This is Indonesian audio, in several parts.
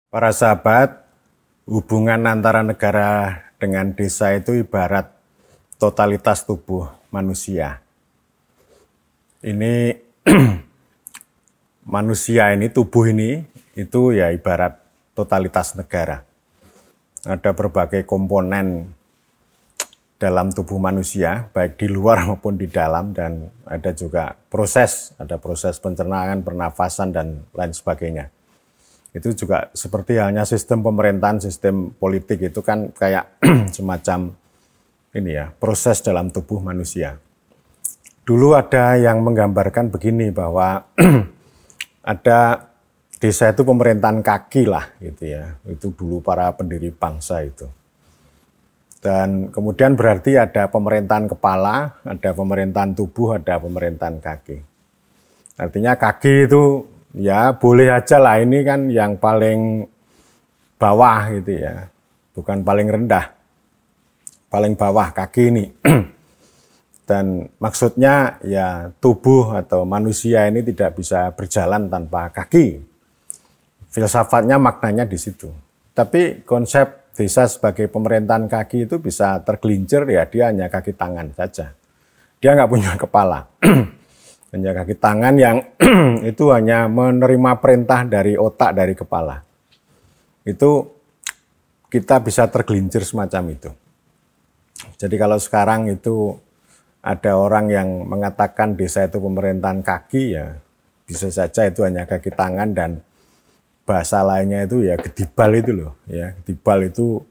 Para sahabat, hubungan antara negara dengan desa itu ibarat totalitas tubuh manusia. Ini manusia ini, tubuh ini, itu ya ibarat totalitas negara. Ada berbagai komponen dalam tubuh manusia, baik di luar maupun di dalam, dan ada juga ada proses pencernaan, pernafasan, dan lain sebagainya. Itu juga seperti halnya sistem pemerintahan, sistem politik itu kan kayak semacam ini ya, proses dalam tubuh manusia. Dulu ada yang menggambarkan begini bahwa ada desa itu pemerintahan kaki lah gitu ya. Itu dulu para pendiri bangsa itu. Dan kemudian berarti ada pemerintahan kepala, ada pemerintahan tubuh, ada pemerintahan kaki. Artinya kaki itu ya boleh aja lah, ini kan yang paling bawah gitu ya, bukan paling rendah, paling bawah kaki ini. Dan maksudnya ya tubuh atau manusia ini tidak bisa berjalan tanpa kaki. Filsafatnya maknanya di situ. Tapi konsep desa sebagai pemerintahan kaki itu bisa tergelincir ya, dia hanya kaki tangan saja. Dia nggak punya kepala. Hanya kaki tangan yang itu hanya menerima perintah dari otak, dari kepala. Itu kita bisa tergelincir semacam itu. Jadi kalau sekarang itu ada orang yang mengatakan desa itu pemerintahan kaki, ya bisa saja itu hanya kaki tangan, dan bahasa lainnya itu ya gedibal itu loh. Ya, gedibal itu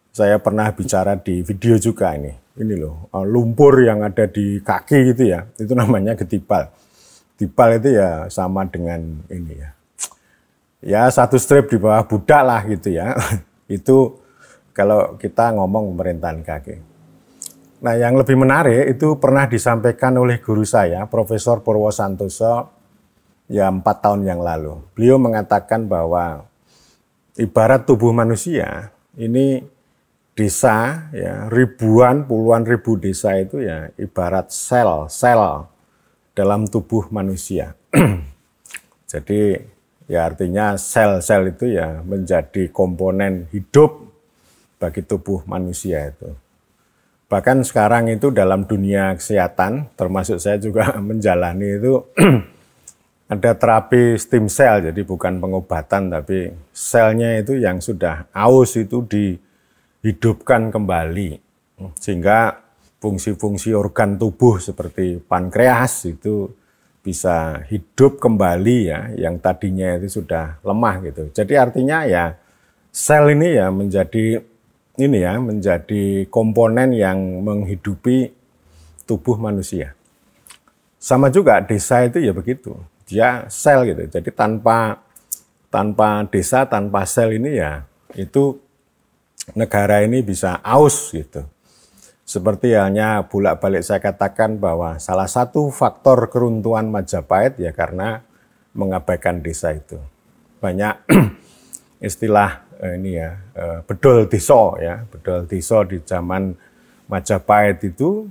saya pernah bicara di video juga ini loh, lumpur yang ada di kaki gitu ya, itu namanya getibal. Getibal itu ya sama dengan ini ya. Ya satu strip di bawah budak lah gitu ya. Itu kalau kita ngomong pemerintahan kaki. Nah yang lebih menarik itu pernah disampaikan oleh guru saya, Profesor Purwo Santoso, ya 4 tahun yang lalu. Beliau mengatakan bahwa ibarat tubuh manusia, ini desa ya, ribuan, puluhan ribu desa itu ya ibarat sel dalam tubuh manusia. Jadi ya artinya sel-sel itu ya menjadi komponen hidup bagi tubuh manusia itu. Bahkan sekarang itu dalam dunia kesehatan, termasuk saya juga menjalani itu, ada terapi stem cell, jadi bukan pengobatan, tapi selnya itu yang sudah aus itu dihidupkan kembali, sehingga fungsi-fungsi organ tubuh seperti pankreas itu bisa hidup kembali ya, yang tadinya itu sudah lemah gitu. Jadi artinya ya sel ini ya menjadi komponen yang menghidupi tubuh manusia. Sama juga desa itu ya begitu, dia sel gitu. Jadi tanpa desa, tanpa sel ini ya itu negara ini bisa aus gitu. Seperti halnya bolak-balik saya katakan bahwa salah satu faktor keruntuhan Majapahit ya karena mengabaikan desa itu. Banyak istilah bedol deso ya, bedol deso di zaman Majapahit itu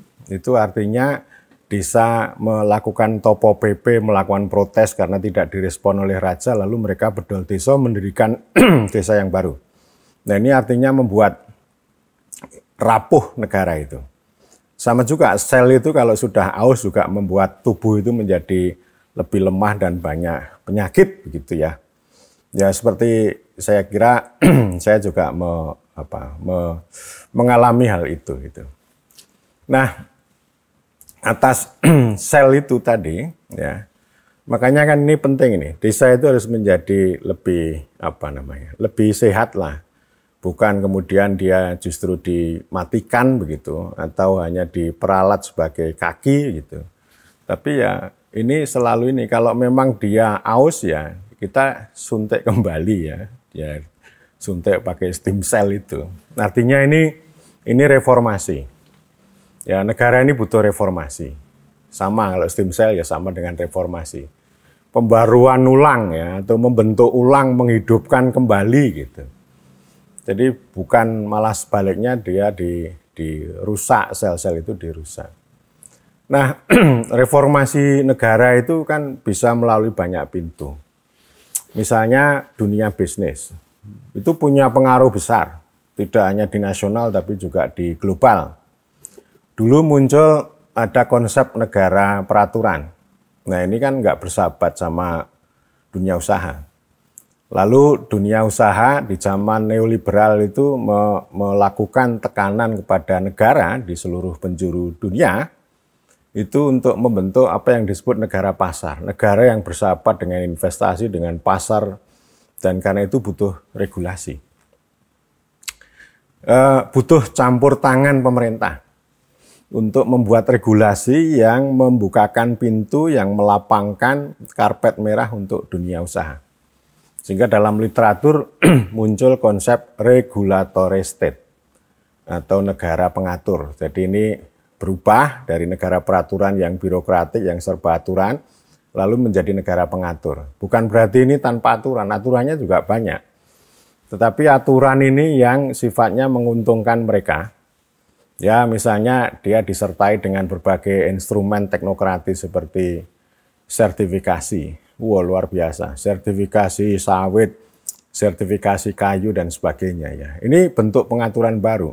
artinya desa melakukan topo PP, melakukan protes karena tidak direspon oleh raja, lalu mereka bedol deso mendirikan desa yang baru. Nah ini artinya membuat rapuh negara itu. Sama juga sel itu kalau sudah aus juga membuat tubuh itu menjadi lebih lemah dan banyak penyakit begitu ya. Ya seperti saya kira saya juga mengalami hal itu gitu. Nah, atas sel itu tadi ya. Makanya kan ini penting ini. Desa itu harus menjadi lebih lebih sehat lah. Bukan kemudian dia justru dimatikan begitu atau hanya diperalat sebagai kaki gitu. Tapi ya ini selalu ini, kalau memang dia aus ya kita suntik kembali ya suntik pakai stem cell itu. Artinya ini reformasi. Ya negara ini butuh reformasi. Sama kalau stem cell ya sama dengan reformasi. Pembaruan ulang ya atau membentuk ulang, menghidupkan kembali gitu. Jadi bukan malah sebaliknya dia dirusak, sel-sel itu dirusak. Nah, reformasi negara itu kan bisa melalui banyak pintu. Misalnya dunia bisnis. itu punya pengaruh besar, tidak hanya di nasional tapi juga di global. Dulu muncul ada konsep negara peraturan. Nah ini kan nggak bersahabat sama dunia usaha. Lalu dunia usaha di zaman neoliberal itu melakukan tekanan kepada negara di seluruh penjuru dunia itu untuk membentuk apa yang disebut negara pasar. Negara yang bersahabat dengan investasi, dengan pasar, dan karena itu butuh regulasi. Butuh campur tangan pemerintah untuk membuat regulasi yang membukakan pintu, yang melapangkan karpet merah untuk dunia usaha. Sehingga dalam literatur muncul konsep regulatory state atau negara pengatur. Jadi ini berubah dari negara peraturan yang birokratik, yang serba aturan, lalu menjadi negara pengatur. Bukan berarti ini tanpa aturan, aturannya juga banyak. Tetapi aturan ini yang sifatnya menguntungkan mereka. Ya misalnya dia disertai dengan berbagai instrumen teknokratis seperti sertifikasi. Wah luar biasa, sertifikasi sawit, sertifikasi kayu dan sebagainya ya. Ini bentuk pengaturan baru.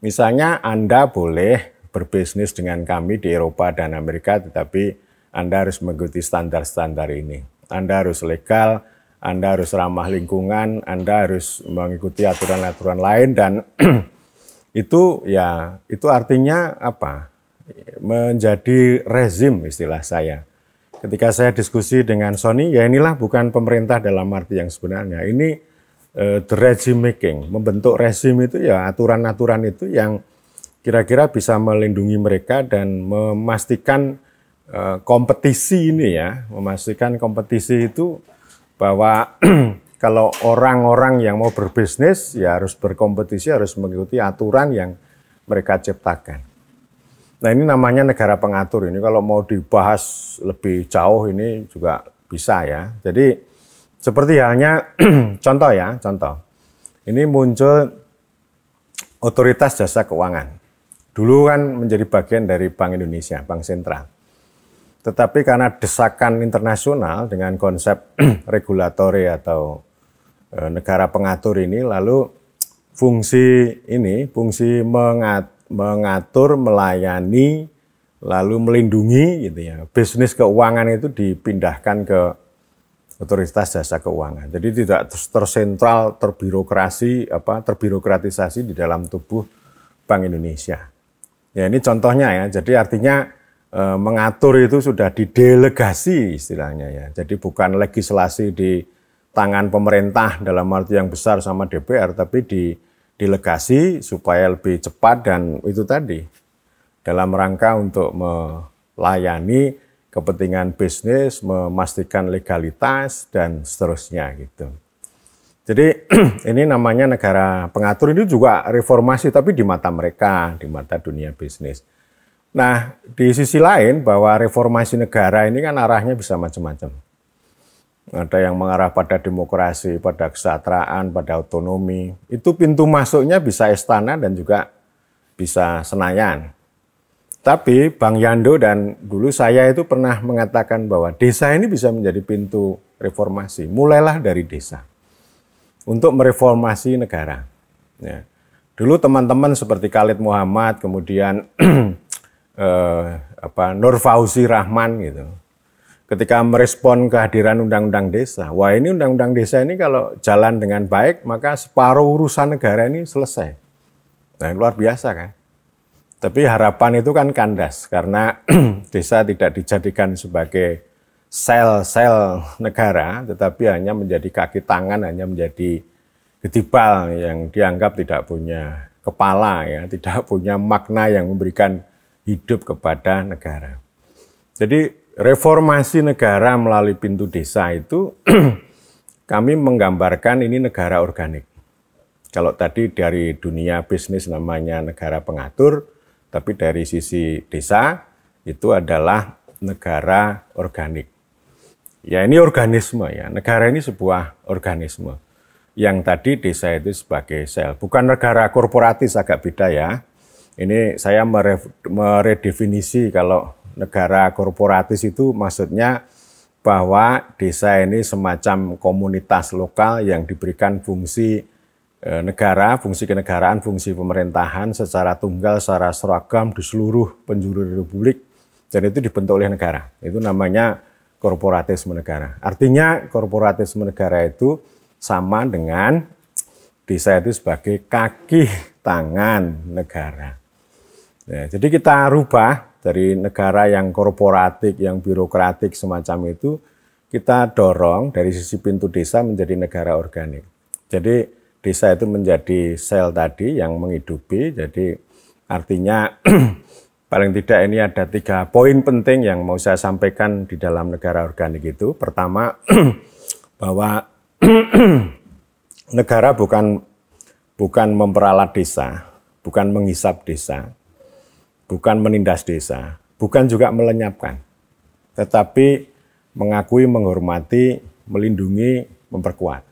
Misalnya Anda boleh berbisnis dengan kami di Eropa dan Amerika, tetapi Anda harus mengikuti standar-standar ini. Anda harus legal, Anda harus ramah lingkungan, Anda harus mengikuti aturan-aturan lain dan itu ya itu artinya apa? Menjadi rezim istilah saya. Ketika saya diskusi dengan Sony, ya inilah bukan pemerintah dalam arti yang sebenarnya. Ini the regime making, membentuk rezim itu ya aturan-aturan itu yang kira-kira bisa melindungi mereka dan memastikan kompetisi ini ya, memastikan kompetisi itu bahwa kalau orang-orang yang mau berbisnis ya harus berkompetisi, harus mengikuti aturan yang mereka ciptakan. Nah ini namanya negara pengatur. Ini kalau mau dibahas lebih jauh ini juga bisa ya. Jadi seperti halnya contoh ya, contoh. Ini muncul otoritas jasa keuangan. Dulu kan menjadi bagian dari Bank Indonesia, Bank Sentral. Tetapi karena desakan internasional dengan konsep regulatory atau negara pengatur ini, lalu fungsi mengatur, melayani, lalu melindungi gitu ya. Bisnis keuangan itu dipindahkan ke otoritas jasa keuangan. Jadi tidak tersentral, terbirokratisasi di dalam tubuh Bank Indonesia. Ya ini contohnya ya. Jadi artinya mengatur itu sudah didelegasi istilahnya ya. Jadi bukan legislasi di tangan pemerintah dalam arti yang besar sama DPR, tapi delegasi supaya lebih cepat dan itu tadi dalam rangka untuk melayani kepentingan bisnis, memastikan legalitas dan seterusnya gitu. Jadi ini namanya negara pengatur, ini juga reformasi tapi di mata mereka, di mata dunia bisnis. Nah, di sisi lain bahwa reformasi negara ini kan arahnya bisa macam-macam. Ada yang mengarah pada demokrasi, pada kesejahteraan, pada otonomi. Itu pintu masuknya bisa istana dan juga bisa Senayan. Tapi Bang Yando dan dulu saya itu pernah mengatakan bahwa desa ini bisa menjadi pintu reformasi. Mulailah dari desa untuk mereformasi negara. Ya. Dulu teman-teman seperti Khalid Muhammad, kemudian Nur Fauzi Rahman gitu. Ketika merespon kehadiran undang-undang desa, wah ini undang-undang desa ini kalau jalan dengan baik, maka separuh urusan negara ini selesai. Nah luar biasa kan. Tapi harapan itu kan kandas, karena desa tidak dijadikan sebagai sel-sel negara, tetapi hanya menjadi kaki tangan, hanya menjadi getibal yang dianggap tidak punya kepala, ya, tidak punya makna yang memberikan hidup kepada negara. Jadi reformasi negara melalui pintu desa itu kami menggambarkan ini negara organik. Kalau tadi dari dunia bisnis namanya negara pengatur, tapi dari sisi desa itu adalah negara organik. Ya ini organisme ya, negara ini sebuah organisme. Yang tadi desa itu sebagai sel, bukan negara korporatis, agak beda ya. Ini saya meredefinisi kalau negara korporatis itu maksudnya bahwa desa ini semacam komunitas lokal yang diberikan fungsi negara, fungsi kenegaraan, fungsi pemerintahan secara tunggal, secara seragam di seluruh penjuru Republik, dan itu dibentuk oleh negara. Itu namanya korporatisme negara. Artinya korporatisme negara itu sama dengan desa itu sebagai kaki tangan negara. Ya, jadi kita rubah dari negara yang korporatik, yang birokratik semacam itu, kita dorong dari sisi pintu desa menjadi negara organik. Jadi desa itu menjadi sel tadi yang menghidupi, jadi artinya paling tidak ini ada 3 poin penting yang mau saya sampaikan di dalam negara organik itu. Pertama, bahwa negara bukan memperalat desa, bukan menghisap desa, bukan menindas desa, bukan juga melenyapkan, tetapi mengakui, menghormati, melindungi, memperkuat.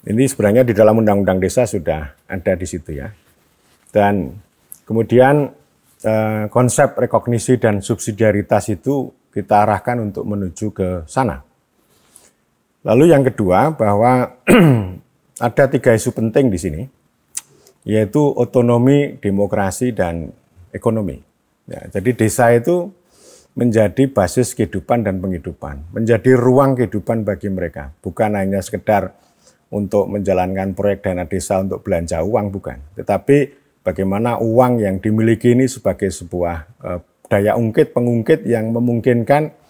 Ini sebenarnya di dalam Undang-Undang Desa sudah ada di situ ya. Dan kemudian konsep rekognisi dan subsidiaritas itu kita arahkan untuk menuju ke sana. Lalu yang kedua, bahwa ada 3 isu penting di sini, yaitu otonomi, demokrasi, dan ekonomi. Ya, jadi desa itu menjadi basis kehidupan dan penghidupan, menjadi ruang kehidupan bagi mereka, bukan hanya sekedar untuk menjalankan proyek dana desa untuk belanja uang, bukan. Tetapi bagaimana uang yang dimiliki ini sebagai sebuah daya ungkit, pengungkit yang memungkinkan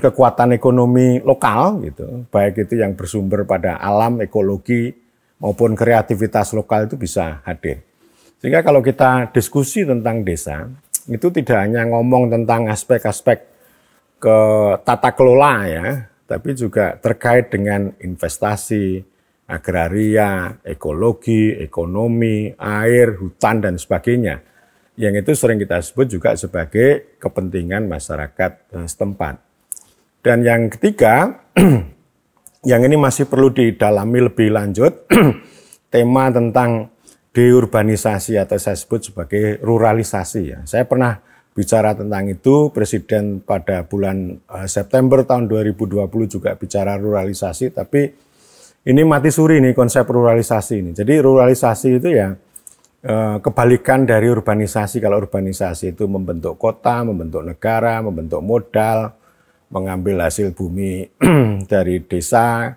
kekuatan ekonomi lokal, gitu, baik itu yang bersumber pada alam, ekologi, maupun kreativitas lokal itu bisa hadir. Sehingga kalau kita diskusi tentang desa, itu tidak hanya ngomong tentang aspek-aspek ke tata kelola ya, tapi juga terkait dengan investasi, agraria, ekologi, ekonomi, air, hutan, dan sebagainya. Yang itu sering kita sebut juga sebagai kepentingan masyarakat setempat. Dan yang ketiga, yang ini masih perlu didalami lebih lanjut, tema tentang deurbanisasi atau saya sebut sebagai ruralisasi. Ya. Saya pernah bicara tentang itu, Presiden pada bulan September tahun 2020 juga bicara ruralisasi, tapi ini mati suri nih konsep ruralisasi ini. Jadi ruralisasi itu ya kebalikan dari urbanisasi. Kalau urbanisasi itu membentuk kota, membentuk negara, membentuk modal, mengambil hasil bumi dari desa,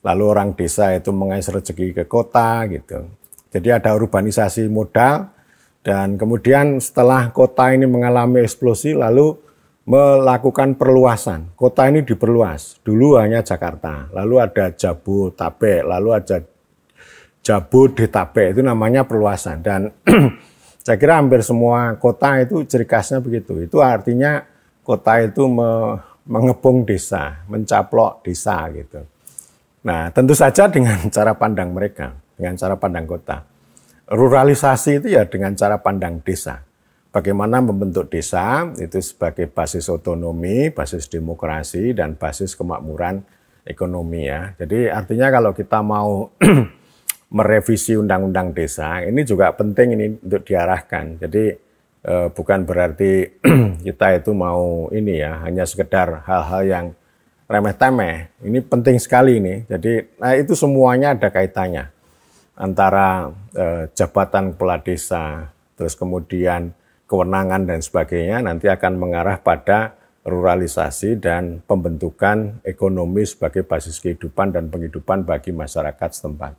lalu orang desa itu mengais rezeki ke kota gitu. Jadi ada urbanisasi modal, dan kemudian setelah kota ini mengalami eksplosi, lalu melakukan perluasan. Kota ini diperluas. Dulu hanya Jakarta, lalu ada Jabodetabek, lalu ada Jabodetabek, itu namanya perluasan. Dan saya kira hampir semua kota itu ciri khasnya begitu. Itu artinya kota itu mengepung desa, mencaplok desa gitu. Nah, tentu saja dengan cara pandang mereka, dengan cara pandang kota. Ruralisasi itu ya dengan cara pandang desa. Bagaimana membentuk desa itu sebagai basis otonomi, basis demokrasi, dan basis kemakmuran ekonomi ya. Jadi artinya kalau kita mau merevisi undang-undang desa, ini juga penting ini untuk diarahkan. Jadi bukan berarti kita itu mau ini ya, hanya sekedar hal-hal yang remeh-temeh. Ini penting sekali ini. Jadi itu semuanya ada kaitannya antara jabatan kepala desa, terus kemudian kewenangan dan sebagainya, nanti akan mengarah pada ruralisasi dan pembentukan ekonomi sebagai basis kehidupan dan penghidupan bagi masyarakat setempat.